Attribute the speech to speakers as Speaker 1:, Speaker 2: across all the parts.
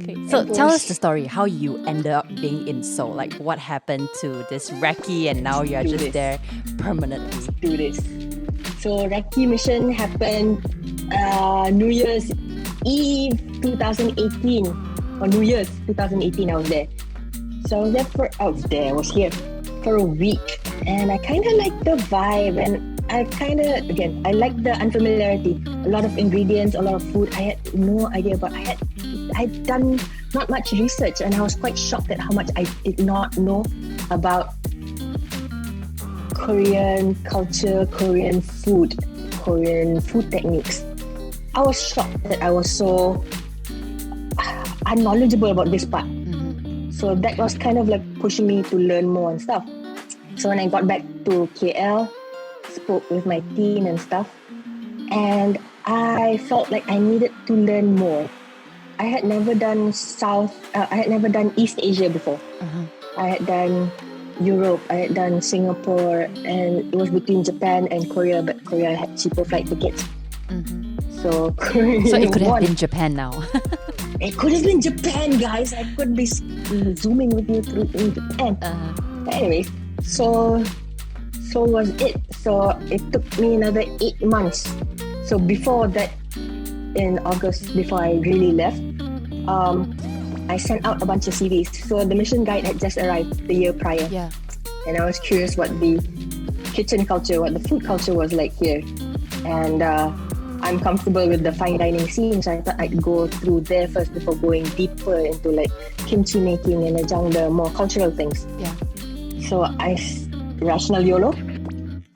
Speaker 1: Okay,
Speaker 2: It
Speaker 1: so tell us the
Speaker 2: was
Speaker 1: story, how you ended up being in Seoul. Like what happened to this recce and now you're
Speaker 2: do
Speaker 1: just
Speaker 2: this,
Speaker 1: there permanently.
Speaker 2: do this. So Recce mission happened New Year's Eve 2018 or New Year's 2018. I was there. So I was here for a week, and I kind of liked the vibe, and I liked the unfamiliarity. A lot of ingredients, a lot of food. I had no idea about. I'd done not much research, and I was quite shocked at how much I did not know about Korean culture, Korean food techniques. I was shocked that I was so unknowledgeable about this part. So that was kind of like pushing me to learn more and stuff. So when I got back to KL, spoke with my team and stuff, and I felt like I needed to learn more. I had never done East Asia before. I had done Europe, I had done Singapore, and it was between Japan and Korea, but Korea had cheaper flight tickets. So Korea
Speaker 1: So it could have
Speaker 2: won.
Speaker 1: been Japan now.
Speaker 2: It could have been Japan, guys. I could be zooming with you through in Japan. But anyways, so was it. So it took me another 8 months. So before that, in August, before I really left, I sent out a bunch of CVs. So the mission guide had just arrived the year prior.
Speaker 1: Yeah.
Speaker 2: And I was curious what the kitchen culture, what the food culture was like here. And I'm comfortable with the fine dining scene, so I thought I'd go through there first before going deeper into like kimchi making and the more cultural things.
Speaker 1: Yeah.
Speaker 2: So rational YOLO,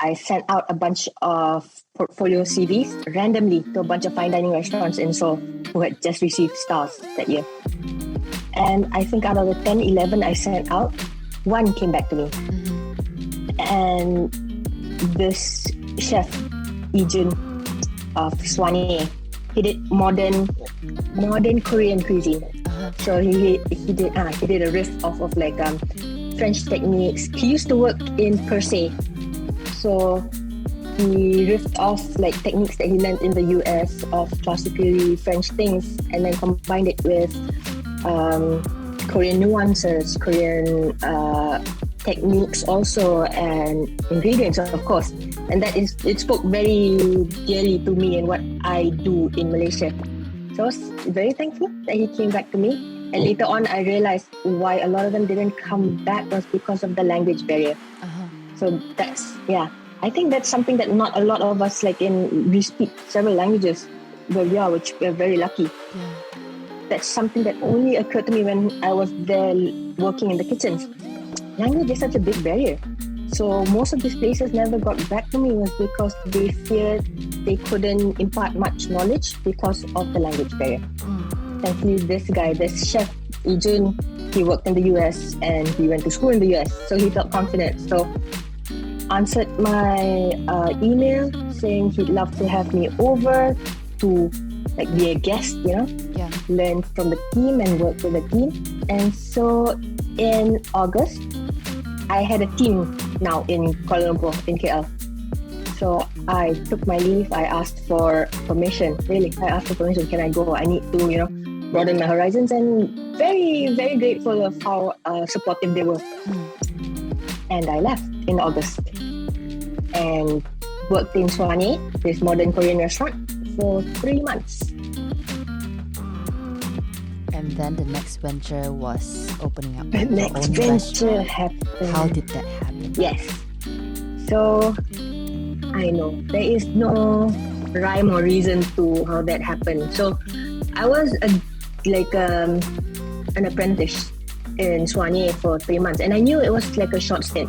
Speaker 2: I sent out a bunch of portfolio CVs randomly to a bunch of fine dining restaurants in Seoul who had just received stars that year. And I think out of the 10, 11 I sent out, one came back to me. And this chef, Ijun of Swanee, he did modern Korean cuisine. So he did a riff off of like French techniques. He used to work in Per Se, so he riffed off like techniques that he learned in the US of classically French things, and then combined it with Korean nuances, Korean techniques also, and ingredients of course. And it spoke very dearly to me and what I do in Malaysia. So I was very thankful that he came back to me. And later on, I realized why a lot of them didn't come back was because of the language barrier. So I think that's something that not a lot of us we speak several languages, which we're very lucky.
Speaker 1: Yeah.
Speaker 2: That's something that only occurred to me when I was there working in the kitchens. Language is such a big barrier. So most of these places never got back to me was because they feared they couldn't impart much knowledge because of the language barrier. Thankfully, this chef, Ijun, he worked in the US and he went to school in the US, so he felt confident. So answered my email saying he'd love to have me over to be a guest, learn from the team and work with the team. And so in August, I had a team now in Kuala Lumpur, in KL. So I took my leave. I asked for permission. Really, I asked for permission. Can I go? I need to, broaden my horizons. And very, very grateful of how supportive they were. And I left in August and worked in Swanee, this modern Korean restaurant, for 3 months.
Speaker 1: And then the next venture was opening up.
Speaker 2: The next venture happened.
Speaker 1: How did that happen?
Speaker 2: Yes. So I know there is no rhyme or reason to how that happened. So I was an apprentice in Swanee for 3 months, and I knew it was like a short stint.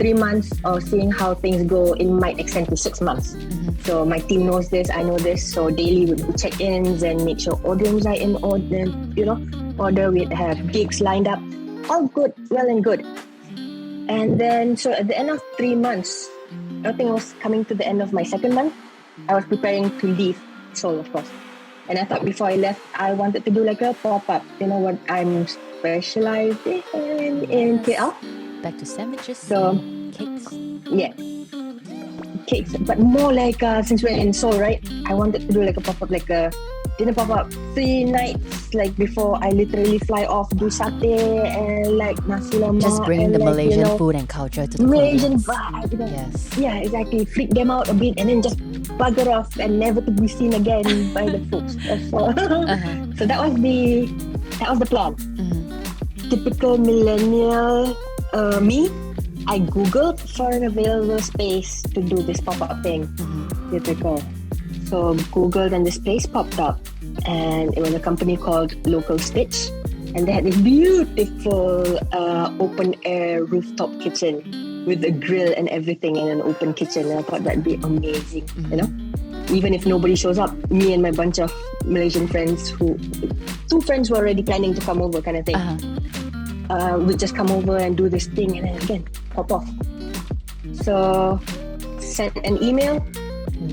Speaker 2: 3 months of seeing how things go, it might extend to 6 months. So my team knows this, I know this. So daily would do check-ins and make sure audience are in order. We'd have gigs lined up, all good, well and good. And then so at the end of 3 months, I think I was coming to the end of my second month. I was preparing to leave Seoul, of course. And I thought before I left, I wanted to do like a pop-up. You know what I'm specialized in KL.
Speaker 1: Back to sandwiches, cakes.
Speaker 2: Yeah, cakes, but more like since we're in Seoul, right? I wanted to do like a pop-up, like a Didn't pop up. 3 nights like before I literally fly off, do satay and like nasi lemak.
Speaker 1: Just bring
Speaker 2: and
Speaker 1: the
Speaker 2: like,
Speaker 1: Malaysian food and culture to the
Speaker 2: Malaysian
Speaker 1: Koreans.
Speaker 2: vibe.
Speaker 1: Yes.
Speaker 2: Yeah, exactly. Freak them out a bit and then just bugger off and never to be seen again by the folks. So that was the plan. Typical millennial me. I googled for an available space to do this pop-up thing. Typical. So googled and this place popped up, and it was a company called Local Stitch, and they had this beautiful open air rooftop kitchen with a grill and everything, and an open kitchen. And I thought that'd be amazing, you know. Even if nobody shows up, me and my bunch of Malaysian friends, two friends were already planning to come over, kind of thing. We'd just come over and do this thing, and then again pop off. So sent an email.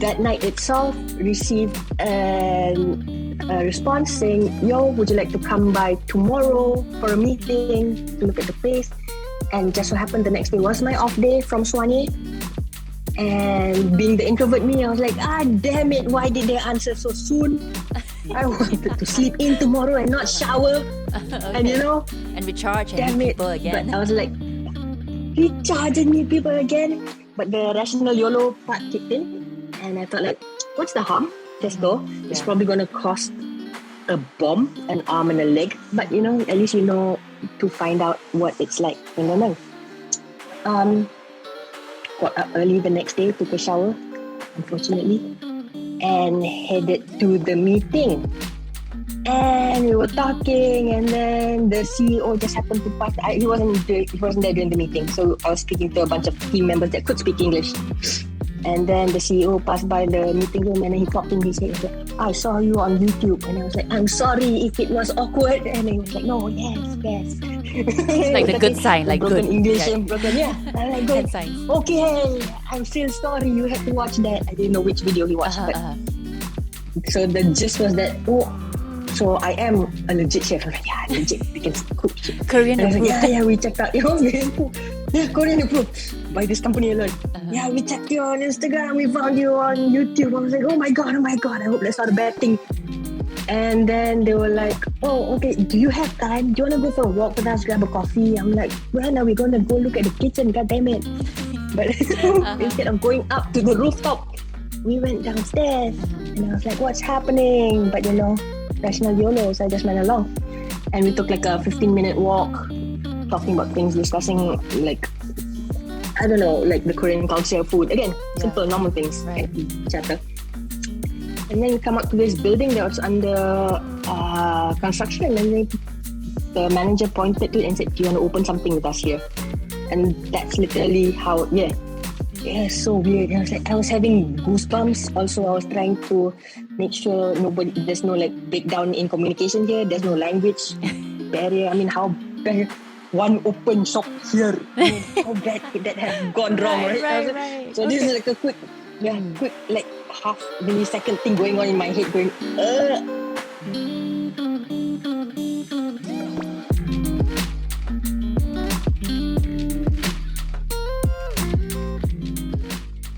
Speaker 2: That night itself, received a response saying, "Yo, would you like to come by tomorrow for a meeting to look at the place?" And just so happened the next day was my off day from Swanee. And being the introvert me, I was like, damn it, why did they answer so soon? I wanted to sleep in tomorrow and not shower. And you know,
Speaker 1: and recharge and
Speaker 2: damn
Speaker 1: meet
Speaker 2: it.
Speaker 1: people again.
Speaker 2: But I was like, recharge and meet people again. But the rational YOLO part kicked in. And I thought like, what's the harm? Just go. It's probably going to cost a bomb, an arm and a leg. But you know, at least you know to find out what it's like. You know. Got up early the next day, took a shower, unfortunately, and headed to the meeting. And we were talking, and then the CEO just happened to pass. He wasn't there during the meeting, so I was speaking to a bunch of team members that could speak English. And then the CEO passed by the meeting room, and then he talked to me. He said, "I saw you on YouTube," and I was like, "I'm sorry if it was awkward." And he was like, "No, yes."
Speaker 1: It's like the good sign, like
Speaker 2: broken
Speaker 1: good
Speaker 2: English,
Speaker 1: yeah.
Speaker 2: and broken, yeah. I'm like, good. Okay, I'm still sorry. You had to watch that. I didn't know which video he watched, but so the gist was that so I am a legit chef. I'm like, yeah, legit. I can cook shit.
Speaker 1: Korean approved.
Speaker 2: Like, yeah, we checked out. Korean approved by this company alone. Yeah, we checked you on Instagram. We found you on YouTube. I was like, oh my god. I hope that's not a bad thing. And then they were like, oh, okay, do you have time? Do you want to go for a walk with us, grab a coffee? I'm like, when are we going to go look at the kitchen? God damn it. But instead of going up to the rooftop, we went downstairs. And I was like, what's happening? But you know, rational YOLO, so I just went along. And we took like a 15-minute walk, talking about things, discussing like, I don't know, like the Korean culture, food. Again, simple, normal things.
Speaker 1: Right.
Speaker 2: Chatter. And then we come up to this building that was under construction, and then the manager pointed to it and said, "Do you want to open something with us here?" And that's literally how, so weird. I was having goosebumps. Also, I was trying to make sure there's no like breakdown in communication here. There's no language barrier. I mean, how bad one open shop here? How bad could that have gone wrong, right? So this is like a quick like half millisecond thing going on in my head, going,